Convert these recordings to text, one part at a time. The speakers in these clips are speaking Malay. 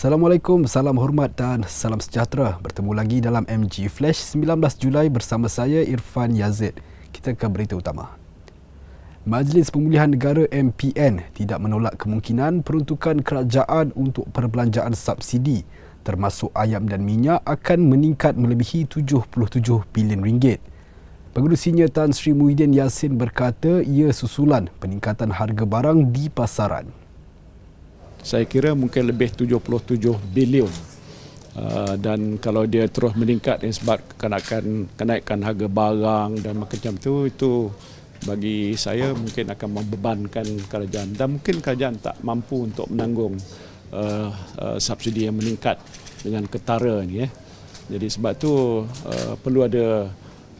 Assalamualaikum, salam hormat dan salam sejahtera. Bertemu lagi dalam MG Flash 19 Julai bersama saya Irfan Yazid. Kita ke berita utama. Majlis Pemulihan Negara MPN tidak menolak kemungkinan peruntukan kerajaan untuk perbelanjaan subsidi termasuk ayam dan minyak akan meningkat melebihi 77 bilion ringgit. Pengerusinya Tan Sri Muhyiddin Yassin berkata ia susulan peningkatan harga barang di pasaran. Saya kira mungkin lebih 77 bilion dan kalau dia terus meningkat sebab kenaikan harga barang dan macam itu bagi saya mungkin akan membebankan kerajaan dan mungkin kerajaan tak mampu untuk menanggung subsidi yang meningkat dengan ketara ni. Jadi sebab tu perlu ada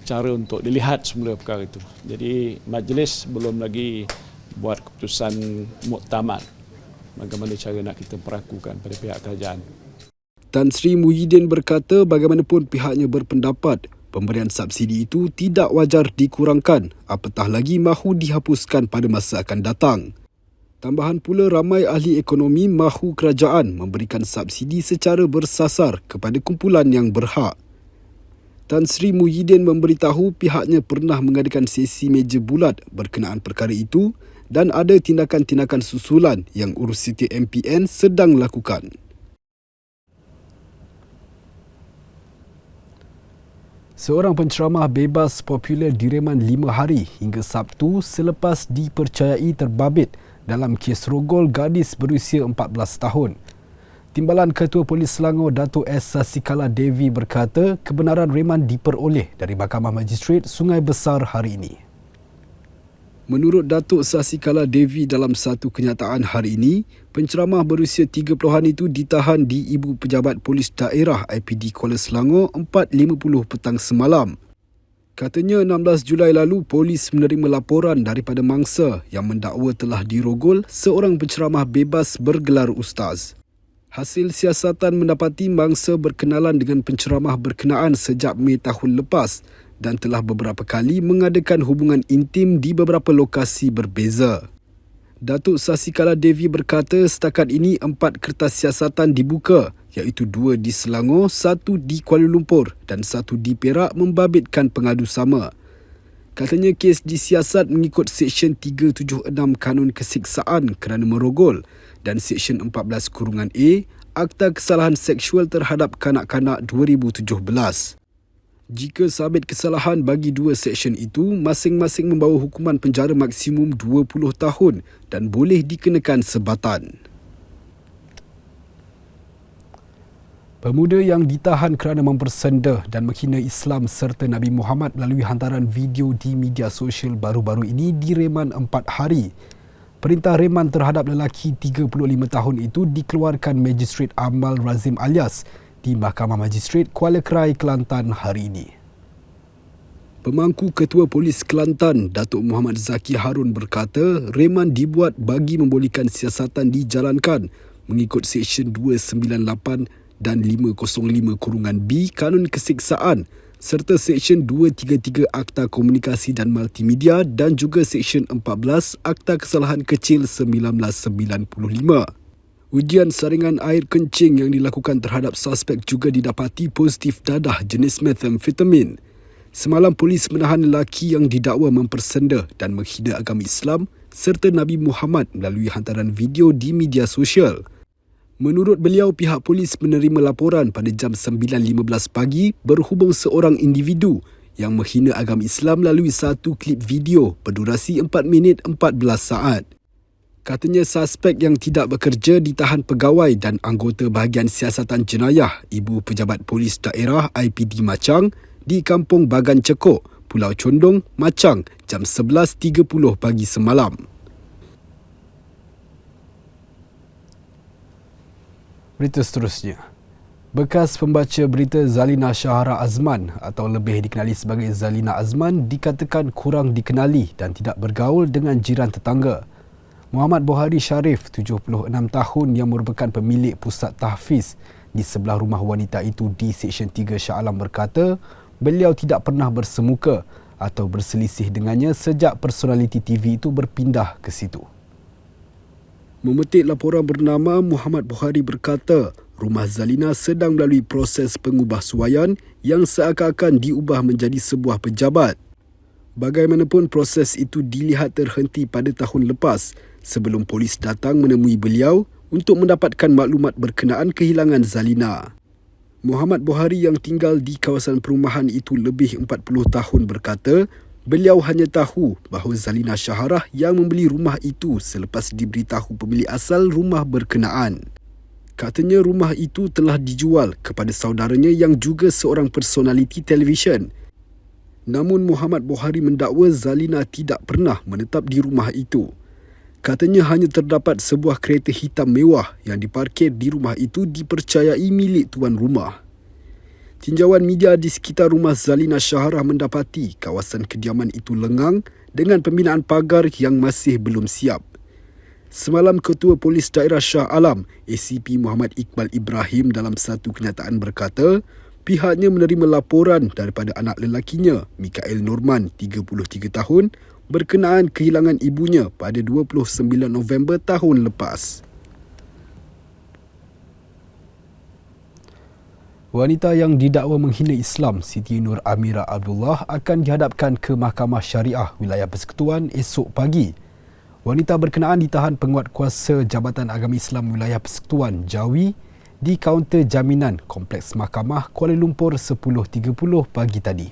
cara untuk dilihat semula perkara itu. Jadi majlis belum lagi buat keputusan muktamad bagaimana cara nak kita perakukan pada pihak kerajaan. Tan Sri Muhyiddin berkata bagaimanapun pihaknya berpendapat pemberian subsidi itu tidak wajar dikurangkan, apatah lagi mahu dihapuskan pada masa akan datang. Tambahan pula ramai ahli ekonomi mahu kerajaan memberikan subsidi secara bersasar kepada kumpulan yang berhak. Tan Sri Muhyiddin memberitahu pihaknya pernah mengadakan sesi meja bulat berkenaan perkara itu dan ada tindakan-tindakan susulan yang urus Siti MPN sedang lakukan. Seorang penceramah bebas popular direman 5 hari hingga Sabtu selepas dipercayai terbabit dalam kes rogol gadis berusia 14 tahun. Timbalan Ketua Polis Selangor Datuk S. Sasikala Devi berkata kebenaran reman diperoleh dari Mahkamah Magistrate Sungai Besar hari ini. Menurut Datuk Sasikala Devi dalam satu kenyataan hari ini, penceramah berusia 30-an itu ditahan di Ibu Pejabat Polis Daerah IPD Kuala Selangor 4.50 petang semalam. Katanya 16 Julai lalu polis menerima laporan daripada mangsa yang mendakwa telah dirogol seorang penceramah bebas bergelar ustaz. Hasil siasatan mendapati mangsa berkenalan dengan penceramah berkenaan sejak Mei tahun lepas dan telah beberapa kali mengadakan hubungan intim di beberapa lokasi berbeza. Datuk Sasikala Devi berkata setakat ini 4 kertas siasatan dibuka iaitu 2 di Selangor, 1 di Kuala Lumpur dan 1 di Perak membabitkan pengadu sama. Katanya kes disiasat mengikut Seksyen 376 Kanun Kesiksaan kerana merogol dan Seksyen 14(A) Akta Kesalahan Seksual Terhadap Kanak-kanak 2017. Jika sabit kesalahan bagi 2 seksyen itu, masing-masing membawa hukuman penjara maksimum 20 tahun dan boleh dikenakan sebatan. Pemuda yang ditahan kerana mempersenda dan menghina Islam serta Nabi Muhammad melalui hantaran video di media sosial baru-baru ini direman 4 hari. Perintah reman terhadap lelaki 35 tahun itu dikeluarkan Magistrate Amal Razim Alias di Mahkamah Magistrate Kuala Krai, Kelantan hari ini. Pemangku Ketua Polis Kelantan, Datuk Muhammad Zaki Harun berkata, reman dibuat bagi membolehkan siasatan dijalankan mengikut Seksyen 298 dan 505(B) Kanun Kesiksaan serta Seksyen 233 Akta Komunikasi dan Multimedia dan juga Seksyen 14 Akta Kesalahan Kecil 1995. Ujian saringan air kencing yang dilakukan terhadap suspek juga didapati positif dadah jenis methamfetamin. Semalam polis menahan lelaki yang didakwa mempersenda dan menghina agama Islam serta Nabi Muhammad melalui hantaran video di media sosial. Menurut beliau, pihak polis menerima laporan pada jam 9.15 pagi berhubung seorang individu yang menghina agama Islam melalui satu klip video berdurasi 4 minit 14 saat. Katanya suspek yang tidak bekerja ditahan pegawai dan anggota bahagian siasatan jenayah Ibu Pejabat Polis Daerah IPD Machang di Kampung Bagan Cekok, Pulau Condong, Machang jam 11.30 pagi semalam. Berita seterusnya. Bekas pembaca berita Zalina Shahara Azman atau lebih dikenali sebagai Zalina Azman dikatakan kurang dikenali dan tidak bergaul dengan jiran tetangga. Muhammad Bohari Sharif, 76 tahun yang merupakan pemilik pusat tahfiz di sebelah rumah wanita itu di Seksyen 3 Shah Alam berkata beliau tidak pernah bersemuka atau berselisih dengannya sejak personaliti TV itu berpindah ke situ. Memetik laporan bernama, Muhammad Bohari berkata rumah Zalina sedang melalui proses pengubahsuaian yang seakan-akan diubah menjadi sebuah pejabat. Bagaimanapun, proses itu dilihat terhenti pada tahun lepas sebelum polis datang menemui beliau untuk mendapatkan maklumat berkenaan kehilangan Zalina. Muhammad Bohari yang tinggal di kawasan perumahan itu lebih 40 tahun berkata, beliau hanya tahu bahawa Zalina Syaharah yang membeli rumah itu selepas diberitahu pemilik asal rumah berkenaan. Katanya rumah itu telah dijual kepada saudaranya yang juga seorang personaliti televisyen. Namun Muhammad Bohari mendakwa Zalina tidak pernah menetap di rumah itu. Katanya hanya terdapat sebuah kereta hitam mewah yang diparkir di rumah itu dipercayai milik tuan rumah. Tinjauan media di sekitar rumah Zalina Syaharah mendapati kawasan kediaman itu lengang dengan pembinaan pagar yang masih belum siap. Semalam, Ketua Polis Daerah Shah Alam, ACP Muhammad Iqbal Ibrahim dalam satu kenyataan berkata, pihaknya menerima laporan daripada anak lelakinya, Mikael Norman, 33 tahun, berkenaan kehilangan ibunya pada 29 November tahun lepas. Wanita yang didakwa menghina Islam, Siti Nur Amira Abdullah, akan dihadapkan ke Mahkamah Syariah Wilayah Persekutuan esok pagi. Wanita berkenaan ditahan penguatkuasa Jabatan Agama Islam Wilayah Persekutuan Jawi di kaunter jaminan Kompleks Mahkamah Kuala Lumpur 10.30 pagi tadi.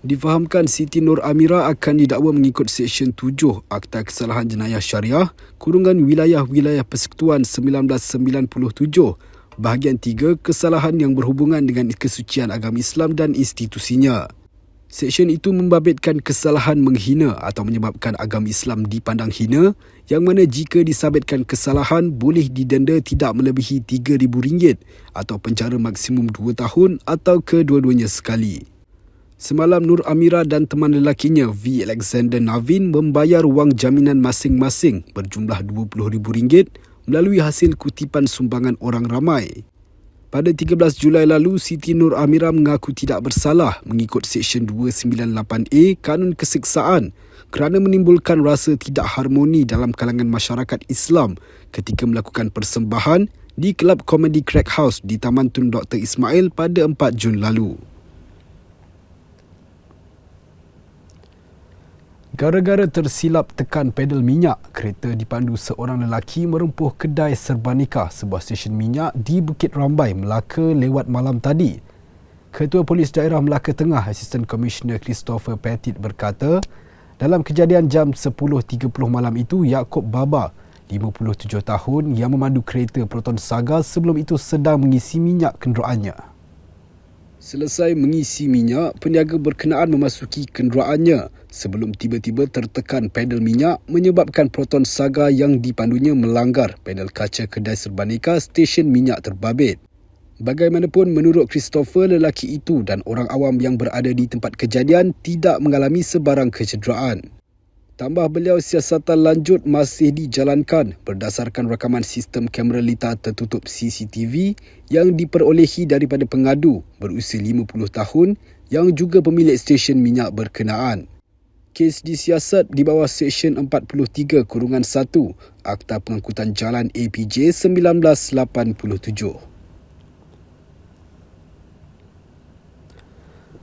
Difahamkan Siti Nur Amira akan didakwa mengikut Seksyen 7 Akta Kesalahan Jenayah Syariah Kurungan Wilayah-Wilayah Persekutuan 1997 Bahagian 3 kesalahan yang berhubungan dengan kesucian agama Islam dan institusinya. Seksyen itu membabitkan kesalahan menghina atau menyebabkan agama Islam dipandang hina, yang mana jika disabitkan kesalahan boleh didenda tidak melebihi RM3,000 atau penjara maksimum 2 tahun atau kedua-duanya sekali. Semalam Nur Amira dan teman lelakinya V. Alexander Navin membayar wang jaminan masing-masing berjumlah RM20,000 melalui hasil kutipan sumbangan orang ramai. Pada 13 Julai lalu, Siti Nur Amira mengaku tidak bersalah mengikut Seksyen 298A Kanun Keseksaan kerana menimbulkan rasa tidak harmoni dalam kalangan masyarakat Islam ketika melakukan persembahan di Kelab Komedi Crack House di Taman Tun Dr. Ismail pada 4 Jun lalu. Gara-gara tersilap tekan pedal minyak, kereta dipandu seorang lelaki merempuh kedai serba nikah sebuah stesen minyak di Bukit Rambai, Melaka lewat malam tadi. Ketua Polis Daerah Melaka Tengah, Asisten Komisioner Christopher Petit berkata, dalam kejadian jam 10.30 malam itu, Yaakob Baba, 57 tahun, yang memandu kereta Proton Saga sebelum itu sedang mengisi minyak kenderaannya. Selesai mengisi minyak, peniaga berkenaan memasuki kenderaannya sebelum tiba-tiba tertekan pedal minyak menyebabkan Proton Saga yang dipandunya melanggar pedal kaca kedai serba nikah stesen minyak terbabit. Bagaimanapun, menurut Christopher, lelaki itu dan orang awam yang berada di tempat kejadian tidak mengalami sebarang kecederaan. Tambah beliau, siasatan lanjut masih dijalankan berdasarkan rakaman sistem kamera litar tertutup CCTV yang diperolehi daripada pengadu berusia 50 tahun yang juga pemilik stesen minyak berkenaan. Kes disiasat di bawah Seksyen 43-1 Akta Pengangkutan Jalan APJ 1987.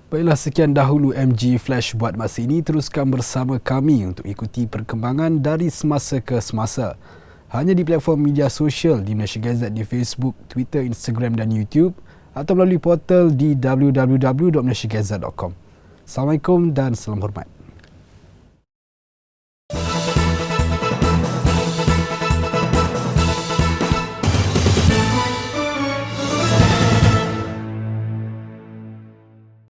Baiklah, sekian dahulu MG Flash buat masa ini. Teruskan bersama kami untuk ikuti perkembangan dari semasa ke semasa. Hanya di platform media sosial di Malaysia Gazette di Facebook, Twitter, Instagram dan YouTube atau melalui portal di www.malaysiagazette.com. Assalamualaikum dan salam hormat.